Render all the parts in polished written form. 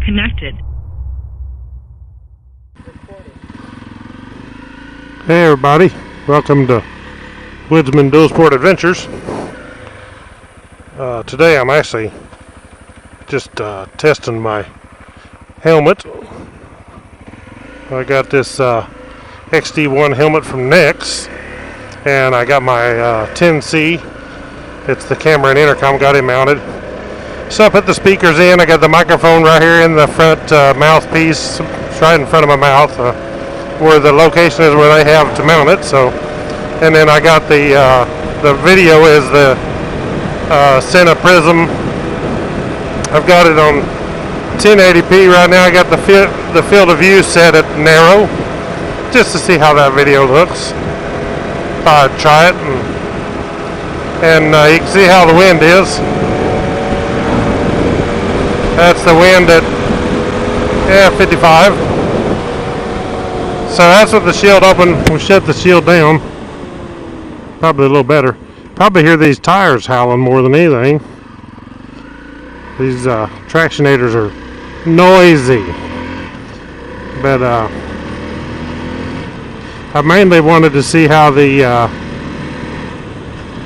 connected. Hey everybody, welcome to Woodzman Dual Sport Adventures. Today I'm actually just testing my helmet. I got this X.D1 helmet from NEXX, and I got my 10C. It's the Camera and Intercom, got it mounted. So I put the speakers in. I got the microphone right here in the front mouthpiece, right in front of my mouth, where the location is where they have to mount it. So, and then I got the video is the SENA PRISM. I've got it on 1080p right now. I got the field of view set at narrow, just to see how that video looks. I'd try it, and you can see how the wind is. That's the wind at 55. So that's with the shield open. We'll shut the shield down. Probably a little better. Probably hear these tires howling more than anything. These tractionators are noisy. But I mainly wanted to see how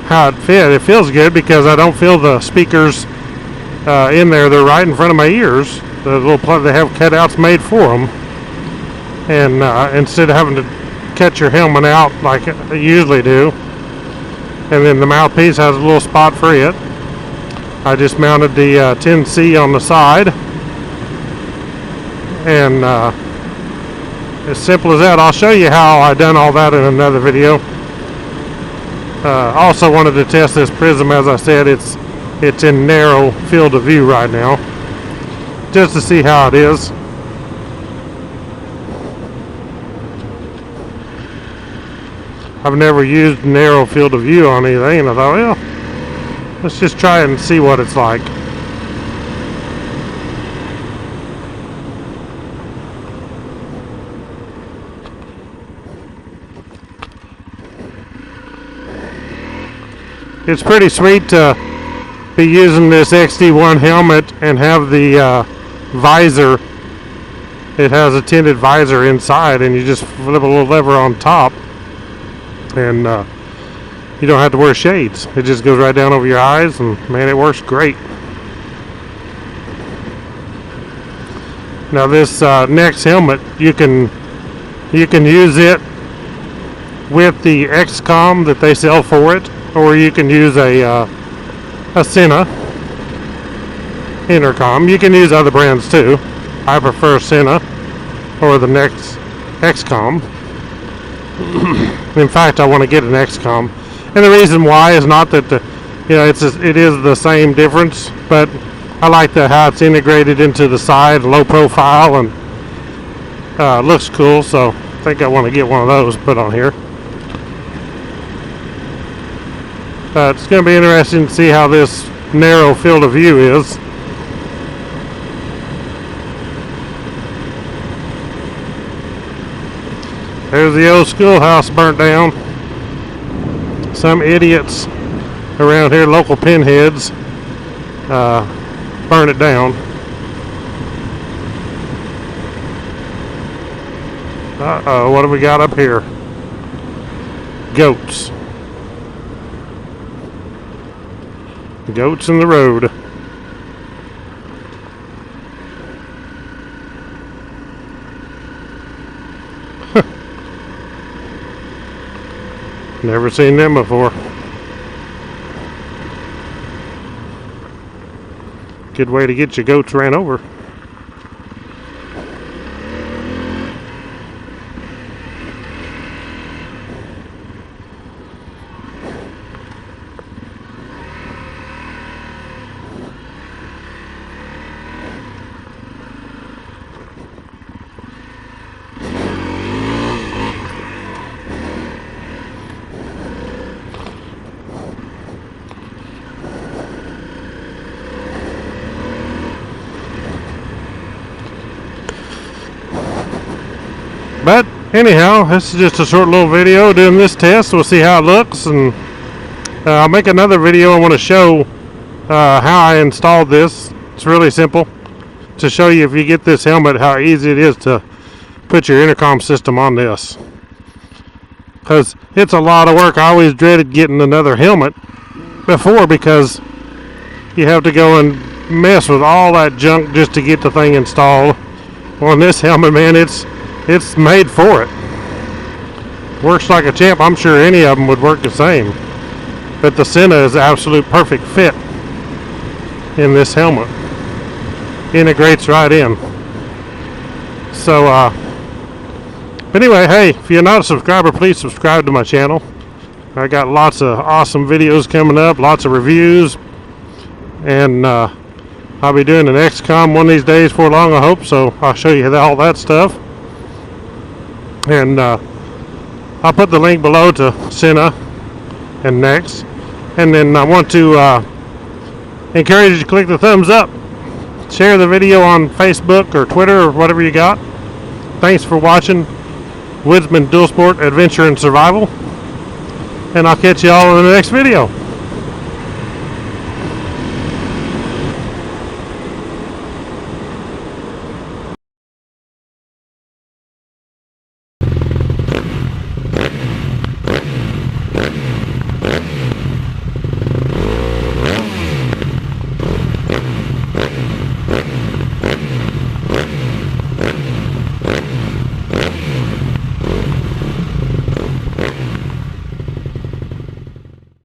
how it fit. It feels good because I don't feel the speakers in there. They're right in front of my ears. The little plug, they have cutouts made for them. And instead of having to cut your helmet out like they usually do, and then the mouthpiece has a little spot for it, I just mounted the 10C on the side, and as simple as that. I'll show you how I done all that in another video. Also wanted to test this PRISM. As I said, it's in narrow field of view right now, just to see how it is. I've never used narrow field of view on anything, and I thought, well, let's just try and see what it's like. It's pretty sweet to be using this X.D1 helmet and have the visor. It has a tinted visor inside, and you just flip a little lever on top, and you don't have to wear shades. It just goes right down over your eyes, and man, it works great. Now this NEXX helmet, you can use it with the XCOM that they sell for it, or you can use a SENA intercom. You can use other brands too. I prefer SENA or the NEXX XCOM. In fact, I want to get an XCOM, and the reason why is not that it is the same difference, but I like how it's integrated into the side, low profile, and looks cool. So I think I want to get one of those put on here. It's going to be interesting to see how this narrow field of view is. There's the old schoolhouse burnt down. Some idiots around here, local pinheads, burned it down. Uh-oh, what do we got up here? Goats. Goats in the road. Never seen them before. Good way to get your goats ran over. But anyhow, this is just a short little video doing this test. We'll see how it looks, and I'll make another video. I want to show how I installed this. It's really simple. to show you, if you get this helmet, how easy it is to put your intercom system on this, because it's a lot of work. I always dreaded getting another helmet before, because you have to go and mess with all that junk just to get the thing installed. On this helmet, man, it's made for it. Works like a champ. I'm sure any of them would work the same, but the SENA is the absolute perfect fit in this helmet. Integrates right in. So anyway, hey, if you're not a subscriber, please subscribe to my channel. I got lots of awesome videos coming up, lots of reviews, and I'll be doing an XCOM one of these days before long, I hope, so I'll show you all that stuff. And I'll put the link below to SENA and NEXX. And then I want to encourage you to click the thumbs up. Share the video on Facebook or Twitter or whatever you got. Thanks for watching Woodzman Dual Sport Adventure and Survival. And I'll catch you all in the next video.